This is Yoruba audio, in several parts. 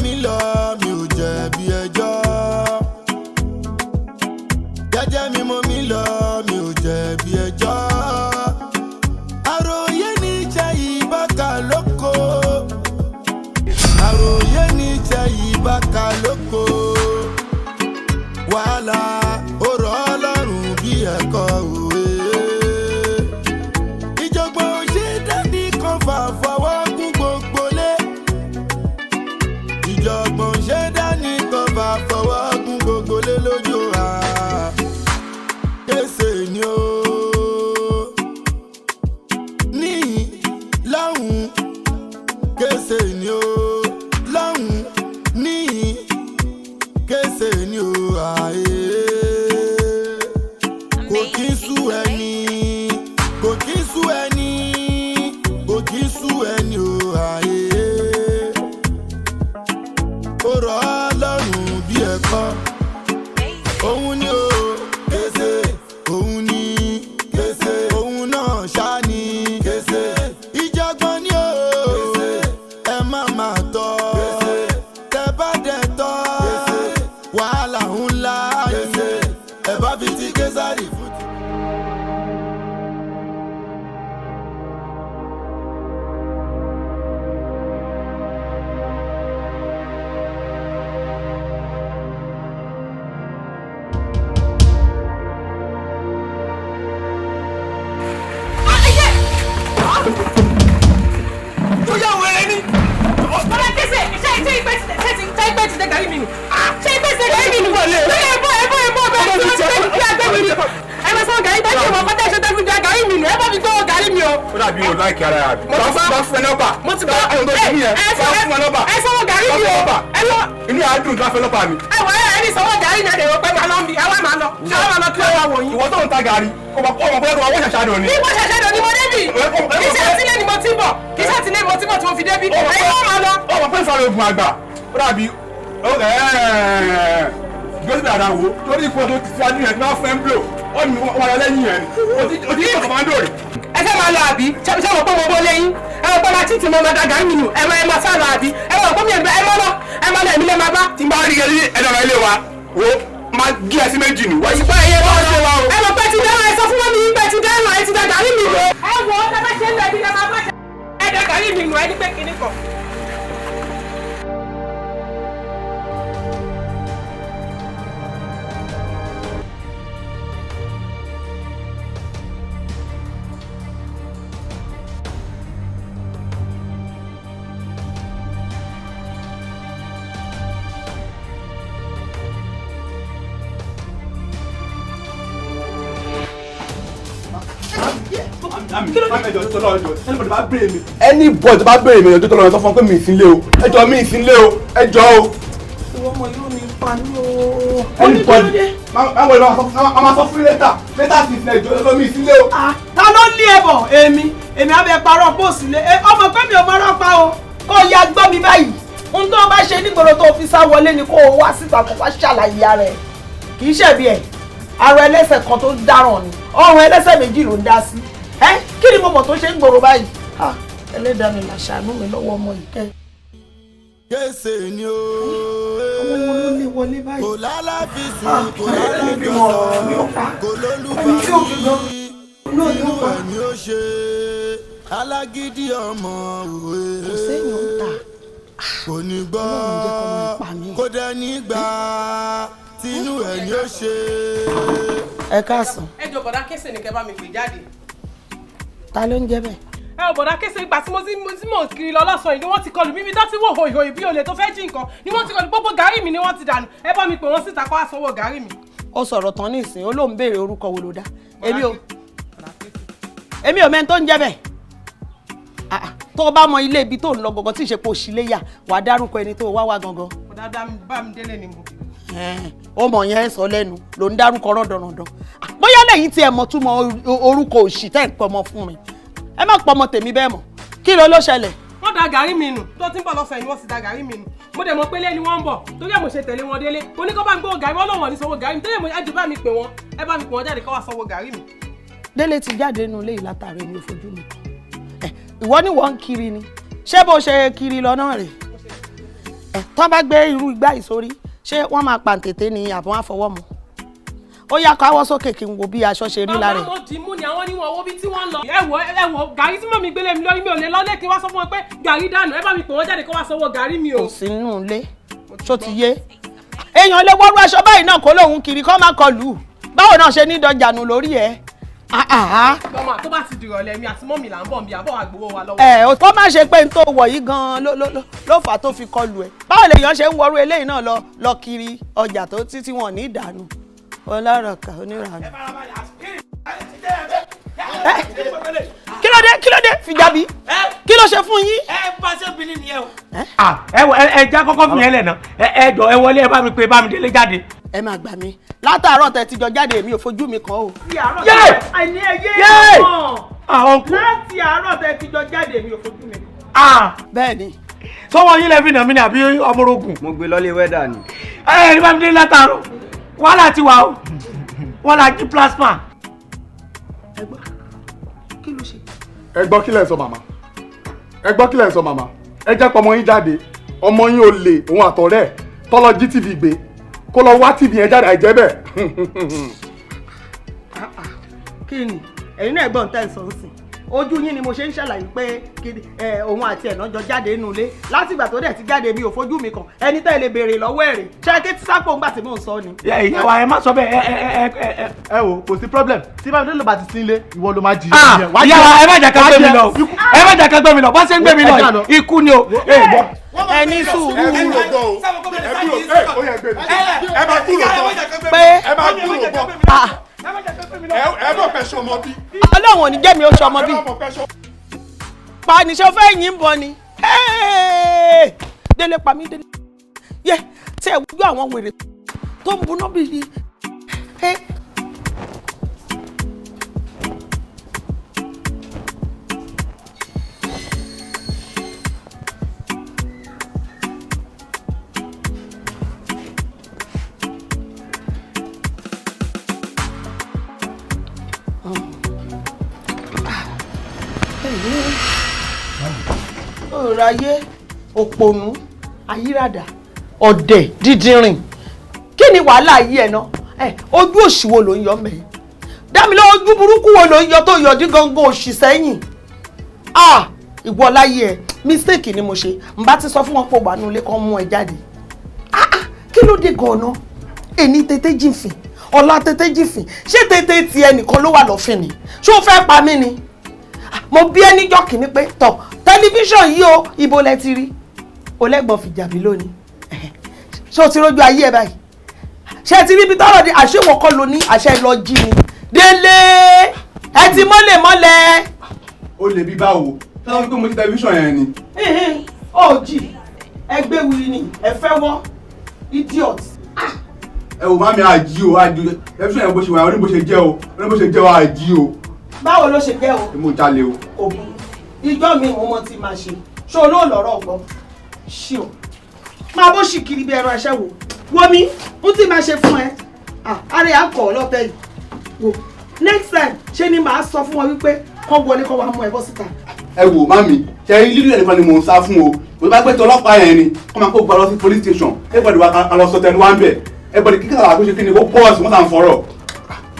mi lọ mi ò jẹ̀bi ẹjọ́. Jẹ́jẹ́ mi mo mi lọ mi ò jẹ̀bi ẹjọ́. Àròyé ní jẹ́ ìbáka lóko. Àròyé ní jẹ́ ìbáka lóko. Wàhálà ọ̀rọ̀ Ọlọ́run bí ẹ̀kọ́ òwe. Ìjọ̀gbọ̀n ṣe dání kan fà fọwọ́ gún gbogbo lé. Ìjọ̀gbọ̀n ṣe dání kan fà fọwọ́ gún gbogbo lé lójú ha. Kése ni o. Ní lọ́hùn kése ni o. Lọ́hùn ní kése ni o. Kò kí ń sú ẹni. Kò kí ń sú ẹni. Kò kí ń sú ẹni o. Ó rọ̀ Ọlọ́run bí ẹ̀kọ́. Òun ni o. Kése. Òun ni. Kése. Òun náà ṣá ni. Kése. Ìjọ̀gbọ̀n ni o. Kése. Ẹ má máa tọ́. Kése. Tẹ bá dẹ̀ tọ́. Kése. Wàhálà ńlá ni. Kése. Ẹ bá fi ti Késárì fún. Bí o láìkí ara rà bí. Bá fún ẹ nọ́bà. Mo ti gbọ́ ẹ̀ fún ẹ nọ́bà. Ẹ sọ́wọ́ gàrí mi o. Ẹ lọ. Inú yà á dùn láfẹ́ nọ́bà mi. Ẹ wọ ẹni sọ́wọ́ gàrí náà dèrò pé màá lọ bí àwa máa lọ. Ṣé àwa máa lọ kí ó wà wọ̀nyí? Ìwọ tó ń ta gàrí. Ọmọ bẹ́ẹ̀ ló wà wọ́n ṣàṣàdọ̀ ni. Ìwọ ṣàṣàdọ̀ ni mo débì. Iṣẹ́ àtìlẹ́ ni mo ti bọ̀. Iṣẹ́ àtìlẹ́ ni mo ti bọ̀ tí mo fi débì. Ẹ̀yin wọ́n máa lọ. Ọmọ pé ìfọ̀rọ̀ ogun àgbà. Ó dàbí gbèsè àdá wo torí ipò tó ti adúlé ẹ̀ tí wọ́n fẹ́ ń blò ó ní wọ́n yọ lẹ́yìn ẹ̀ o ti kọ̀ máa ń dòrè. Ẹ fẹ́ máa lọ àbí ṣé mo pọ́ mo bó lẹ́yìn ẹ wọ́n pọ́ máa títì mo máa da gàrí mi nù ẹ máa sá lọ àbí ẹ wọ́n pọ́ mi ẹ máa lọ ẹ̀mí lẹ́ máa bá. Tí n bá rí ẹ̀dọ̀ rẹ̀ ilé wa wo máa gé ẹ sí méjì nù. Wọ́n ti bá ẹyẹ bá ṣe wa o. Ẹ mọ̀ pé ti dáná ẹ sọ fún wọn ní pé ti dáná ẹ ti da gàrí mi nù. Ẹ wọ ọ́ tá bá ṣe ń lọ ẹbí lẹ́ máa bá ẹ da gàrí mi nù ẹ ní pé kinní kan. Any boy tó bá béèrè mi ọjọ́ tó lọ́nà tó fọ́n pé mi ìsínlé o ẹjọ́ mi ìsínlé o ẹjọ́ o. Ìwọ ọmọ yóò ní ipa ní o. Any boy máa wọlé máa sọ fún létà sí ìsínlẹ̀ ẹjọ́ mi ìsínlé o. Ta ló ní ẹbọ? Èmi abẹ parọ́ pò sílé ọmọ pé mi ò mọ́rọ́ pa o kó ya gbọ́ mi báyìí. Ohun tó bá ṣe nígboro tó fi sá wọlé ni kó o wá síta kó wá ṣàlàyé ara ẹ̀. Kì í ṣẹ̀bi ẹ̀ ara ẹlẹ́sẹ̀ kan tó dáràn ni ọrùn ẹlẹ́sẹ̀ méjì ló ń dá sí. Kí ni mo mọ̀ tó ṣe ń gbòòrò báyìí? Ẹlẹ́dàá mi là ṣàánú mi lọ́wọ́ ọmọ yìí kẹ́. Kése ni o. Ọmọ wo ló lè wọlé báyìí? Kò lálàfi sùn, kò lálàfi sùn, kò lólùbárí. Inú ẹ̀ ni ó ṣe alágídí ọmọ òwe. Kò séyìn ó ta. Kò ní gbọ́, kò dẹ̀ ní gbà, tinú ẹ̀ ni ó ṣe. Ẹ káàsán. Ẹ jọ bọ̀dá Kése ni kẹ́ bá mi pè jáde. Ta ló ń jẹ́ bẹ́ẹ̀? Ẹ ò bọ̀dá Kése ìgbà tí mo kiri lọ lọ́sàn yìí ni wọ́n ti kọlù mímí tó ti wò hòhò bí olè tó fẹ́ jí nǹkan ni wọ́n ti kọlù gbogbo gàrí mi ni wọ́n ti dànù. Ẹ bá mi pè wọ́n síta kó wá sanwó gàrí mi. Ó sọ̀rọ̀ tán ní ìsìn ó lóun béèrè orúkọ wo ló dá. Èmi ò mẹ́ni tó ń jẹ́ bẹ́ẹ̀. Tó o bá mọ ilé ibi tó ń lọ gangan tí ìṣepò òṣìléyà wàá dárúkọ ẹni tó o wá wá gangan. Bọ̀dá bá mi délé ni mo. Ó mọ̀ yẹn sọ lẹ́nu ló ń dárúkọ rọ̀dọ̀rọ̀dọ̀. Bóyá lẹ́yìn tí ẹ mọ̀ túmọ̀ orúkọ òṣì tẹ́ ẹ̀ pọ̀ mọ́ fún mi. Ẹ má pọ̀ ọmọ tèmi bẹ́ẹ̀ mọ̀. Kí ló ṣẹlẹ̀? Wọ́n da gàrí mi nù tó ti ń bọ̀ lọ́sàn-án ni wọ́n sì da gàrí mi nù. Mo dẹ̀ mọ̀ pé lé ni wọ́n ń bọ̀ torí ẹ̀ mo ṣe tẹ̀lé wọn délé. Mo ní kó bá mi gbówó gàrí wọ́n lòun ò ní sanwó gàrí mi torí ẹ̀ jù bá mi pè wọ́n ẹ bá mi pè wọ́n jáde kó wá sanwó gàrí mi. Délé ti jáde nínú ilé ìlátàrí mi ò fojú mi. Ìwọ ni wọ́n ń kiri ni ṣé bó ṣe kiri lọ náà rè tó bá gbé irú igbá ìsórí ṣé wọ́n máa pàǹtẹ̀tẹ̀ ni àbọ̀ wọn àfọwọ́ mu ó yá káwọ́ sókè kí n wo bí aṣọ ṣe rí lára ẹ̀. bàbá wọn dì í mú ni àwọn níwọ̀n owó bí tí wọ́n ń lọ. ẹ wo gàrí tí mọ̀mí gbélé mi lórí mi ò lè lọ́lé kí wọ́n sọ fún wọn pé gàrí dànù ẹ bá mi pè wọ́n jáde kó wá sanwó gàrí mi o. kò sí nínú ilé tó ti yé èèyàn lè wọ́rú aṣọ báyìí náà kó lóun kiri kó má kọlù báwo náà ṣe ní dọjànù lórí ẹ̀. ọmọ tó bá ti dìrọ̀lẹ́ mi àti mọ́mí là ń bọ̀ bí àbọ̀ àgbowó wa lọ́wọ́. kó má ṣe pé n tó wọ̀ yìí gan-an ló fà á tó fi kọlù ẹ̀ báwo lèèyàn ṣe ń wọrú eléyìí náà lọ kiri ọjà tó títí wọn ní ìdànù ọlọ́rọ̀kà onírànú. kí ló dé fìjàbí kí ló ṣe fún yín. bá ṣe bí nìyẹn o. ẹ já kọ́kọ́ fi yẹn lẹ̀ náà ẹ jọ ẹ wọlé ẹ bá mi pé bá mi délé jáde. ẹ máa gbà mí látàárọ̀ tẹ́ ti jọ jáde mi ò fojú mi kàn o. àìní ẹyẹ àwọn kú. láti àárọ̀ tẹ́ ti jọ jáde mi ò fojú mi kàn. bẹ́ẹ̀ ni. sọ́wọ́ yín lẹ́fì náà mi ní àbí ọmọrogùn. mo gbé lọ́lé wẹ́dà ni. ẹ bá mi délé látàárọ̀ wàhálà ti wà o wọ́n la jí plasma. ẹ gbọ́ kí ló ṣe. ẹ gbọ́ kí lẹ̀ ń sọ màmá ẹ gbọ́ kí lẹ̀ ń sọ màmá ẹ jẹ́ pọ̀ ọmọ yín jáde ọmọ yín ò lè òun àtọ̀rẹ́ tọ́lọ jí tv gbé kó lọ wá tv yẹn jáde àìjẹ́ bẹ́ẹ̀. kí ni ẹ̀yin náà ẹ̀gbọ́n tẹ́ ń sọ ń sìn ojú yín ni mo ṣe ń ṣàlàyé pé òun àti ẹ̀nà jọ jáde nínú ilé látìgbà tó dẹ̀ ti jáde mi ò fojú mi kàn ẹni tẹ́ lè béèrè lọ́wọ́ ẹ̀rẹ̀ ṣé kí tí sápò ńgbà tí mò ń sọ ni. ìyá wa ẹ má sọ bẹ́ẹ̀ ẹ wo kò sí problem tí bá mi lè bá ti sí ilé ìwọ ló máa jì ìyá wa ẹ má jà ká gbé mi lọ ẹ má jà ká gbé mi lọ bá ṣe ń gbé mi lọ ikú ni o. ẹ ní sùúrù pé ẹ máa kúrò bọ̀ ẹ bọ̀ pẹ̀ ṣọmọ bí. ọlọ́run ò ní jẹ́ mi ó ṣọmọ bí pa níṣẹ́ fẹ́ yín bọ̀ ni délé pa mí délé yẹ tí ẹ wújú àwọn wèrè tó ń buná bí yìí. Òráyé òpònú ayírádà ọ̀dẹ̀ dídìrín kí ni wàhálà yìí ẹ̀ ná ojú òṣì wo ló ń yọ mẹ́yìn dámilọ́ ojú burúkú wo ló ń yọ tó yọdí gangan òṣì sẹ́yìn ìwọ láyé ẹ mistake ni mo ṣe n bá ti sọ fún wọn pé wà nílé kan mú ẹ jáde kí ló dé gan-an èní tètè jìnfìn ọ̀la tètè jìnfìn ṣé tètè ti ẹnìkan ló wà lọ́fìn ni ṣé o fẹ́ pa mí ni mo bí ẹni jọ́ kìíní pé tọ̀ tẹlifíṣàn yìí o ibo lẹ ti rí olẹ́gbọ̀n fìjàbí lónìí ṣé o ti rójú ayé ẹ báyìí ṣé ti rí ibi tọ́rọ̀ di àṣewọ̀ kọ́ ló ní àṣẹ lọ jí ni délé ẹ ti mọ́lẹ̀. ó lè bí báwo táwọn tó mo ti tẹlifíṣàn yẹn ni. ó jì ẹgbẹ́ wuli ni ẹ fẹ́ wọ́ idiot. ẹ wò má mi àjí o àjí tẹlifíṣàn yẹn bó ṣe wà ó ní bó ṣe jẹ́ o ó ní bó ṣe jẹ́ o àjí o. báwo ló ṣe jẹ́ o. mo jalè o. òbí ìjọ mi mo mọ ti máa ṣe ṣé olóòlọ́rọ̀ ọ̀gbọ́n ṣí o máa bó ṣì kiri bí ẹran aṣẹ́wó wo mi ń tí máa ṣe fún ẹ àárẹ̀ àkọ́ ọlọ́tẹ̀ yìí wò next time ṣé ni màá sọ fún wọn wípé kọ́ wọlé kọ́ wàá mú ẹ bọ́ síta. ẹ wò mami ṣe lílù ẹnìkan ni mò ń sá fún o mo bá gbé tí ọlọ́pàá yẹn ni kọ́ máa kó gba lọ sí police station everybody wa kan lọ sọ tẹnu wá ń bẹ̀ everybody kíkà àgbà ṣe kí ni ó pọ́ọ̀sì wọ́n sàn fọ́rọ̀.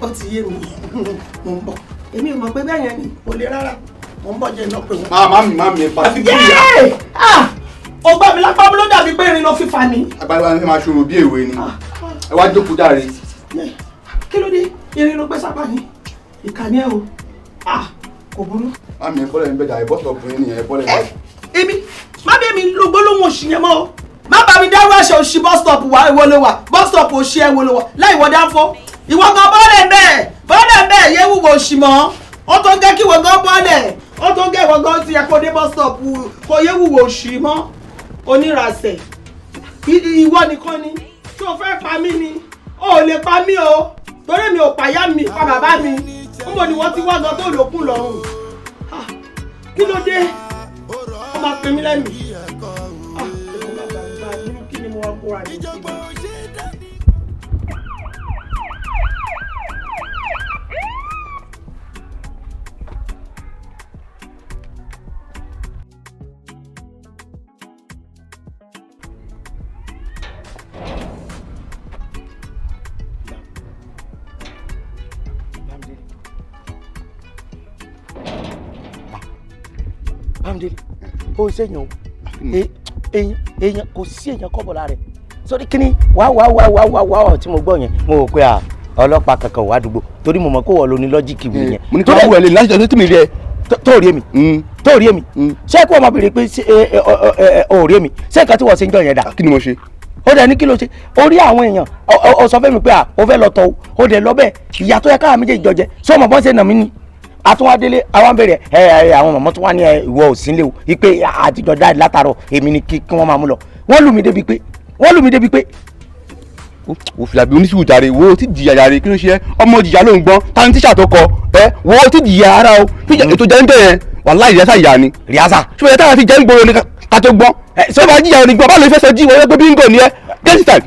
ó ti yé mi mo ń bọ̀ èmi ò mọ̀ pé bẹ́ẹ̀ yẹn ni kò le rárá mo ń bọ̀ jẹ́ iná pé wọ́n. mami ẹ pa sí bíi ó gbá mi lápá mi ló dàbí pé irin ló fi fà ní. àgbàlagbà ní máa ṣòro bí èwe ni ẹ wá jókòó dáre. kí ló dé irin ló gbé sápá ní ìkànnì ẹ o kò burú. mami ẹ bọ́lẹ̀ ń bẹ̀jà ẹ bọ́sọ̀ ọkùnrin nìyẹn ẹ bọ́lẹ̀ ń bẹ̀jà. èmi má bẹ́ẹ̀ mi lo gbólóhùn òṣì yẹn mọ́ o má bá mi dárú àṣẹ òṣì bus stop wà ìwọ ló wà bus stop òṣì ẹ wo ló wà láì wọ dáńfó ìwọ gan bọ́ọ̀lẹ̀ bẹ́ẹ̀ yẹ wúwo òṣì mọ́ ó tó ń gẹ́ kí wọ́n gan bọ́ọ̀lẹ̀ ó tó ń gẹ́ wọ́n gan ti yẹ kó dé bus stop kó yẹ wúwo òṣì mọ́ onírasẹ̀ ìwọ nìkan ni tí o fẹ́ pa mí ni o ò lè pa mí o torí mi ò pàyà mi pa bàbá mi níbo ni wọ́n ti wá gan tó lòkùn lọ́rùn kí ló dé ó máa pè mí lẹ́nu kí ni mo wá kóra ní síbi. Bámidélé ó ṣèyàn o èèyàn kò sí èèyàn kọ́bọ̀ lára rẹ̀ sórí kíní wá tí mo gbọ́ yẹn mo rò pé ọlọ́pàá kankan wà àdúgbò torí mo mọ̀ kó wọ́n lo ní lọ́jíìkì mi yẹn. mo ní kí wọ́n wọlé láti ọjọ́ tí mi rí ẹ. tóòrí èmi ṣé kí wọ́n máa béèrè pé òòrí èmi ṣé nǹkan tí wọ́n ṣe ń jọ yẹn dà. kí ni mo ṣe. ó dẹ̀ ní kí ló ṣe orí àwọn èèyàn ó sọ fẹ́mi pé ó fẹ́ lọ tọ́ ó dẹ̀ lọ bẹ́ẹ̀ ìyá tó yẹ káà méjèèjì jọ jẹ sọ mọ̀ bọ́n ṣe nà mí ni àtúwádélé àwọn bẹ̀rẹ̀ àwọn mọ̀mọ́ tó wá ní ìwọ ò sínlé o ipe àtijọ́ dáàdì látàárọ̀ èmi ni kí wọ́n máa mú lọ wọ́n lù mí débi pé. o fìlà bí oníṣòwò jàre wo ti jìyà jàre kí ló ṣe ọmọ jìyà ló ń gbọ́n ta ni tíṣà tó kọ wo ti jìyà ara o ètò jẹ́ ń bẹ̀ yẹn wàláhì ìrẹsà ìyá ni. rìásà. ṣé wọ́n táwọn ti jẹ́ ń gbòòrò ní ká tó gbọ́n ṣé wọ́n jìyà onígbọ́n báwo ló fẹ́ sọ jí wọ́n gbé bíngò ni ẹ kẹ́sìtàn.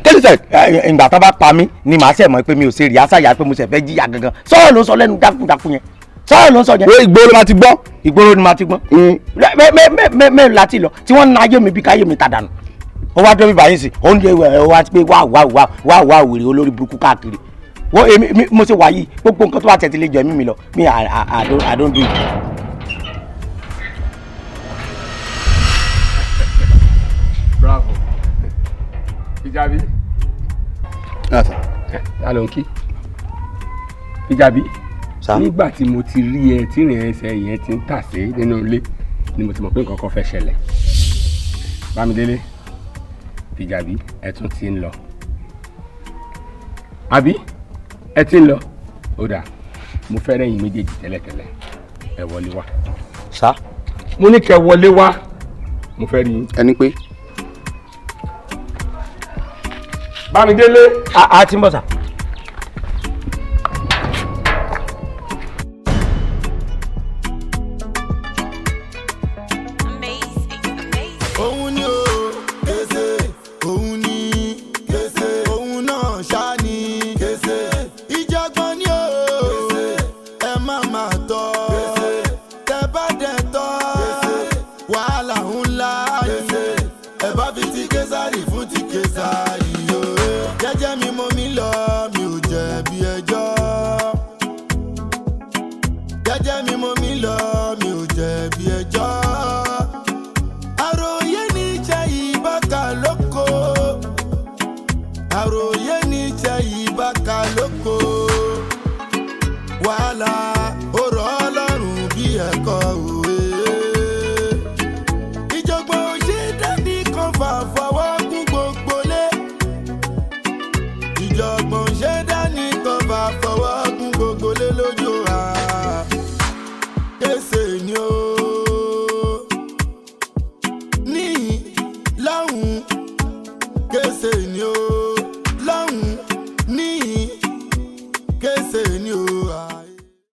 ìgbà tó bá pa mí ni màá ṣẹ̀ mọ́ pé mi ò ṣe rìásà yà pé mo ṣẹ̀ fẹ́ jìyà gangan sọ́ọ̀ ló sọ lẹ́nu dákúdákú yẹn sọ́ọ̀ ló ń sọ yẹn. ìgboro máa ti gbọ́n. ìgboro ni máa ti gbọ́n. mẹ́rin láti lọ tí wọ́n ń na ayé mi bí káyé mi ta dànù. ó wá dé mi báyìí sí ó ń dé wá pé wá wèrè olórí burúkú káàkiri. mo ṣe wà yìí gbogbo nǹkan tó wà tẹ̀tí lè jọ ẹ̀mí mi lọ mi I don't do it. Bravo. Fijabi. ta ló ń kí. Fijabi. Nígbà tí mo ti rí ẹ tí ìrìn ẹsẹ̀ yẹn ti ń tàsé nínú ilé ni mo ti mọ̀ pé nǹkan kan fẹ́ ṣẹlẹ̀. Bámidélé, Fijabi, ẹ tún ti ń lọ. Àbí ẹ ti ń lọ. Ó dà, mo fẹ́ rẹ́yìn méjèèjì tẹ́lẹ̀tẹ́lẹ̀. Ẹ wọlé wá. Sá. Mo ní kẹ́ wọlé wá. Mo fẹ́ rí yín. ẹni pé. Bámidélé. a ti ń bọ̀ sá. òun ni o KESE òun ni KESE òun náà ṣá ni KESE ìjàgbọ́n ni o KESE ẹ má máa tọ́ KESE tẹ bá dẹ̀ tọ́ KESE wàhálà ńlá ni ẹ bá fi ti Késárì fún ti Késárì.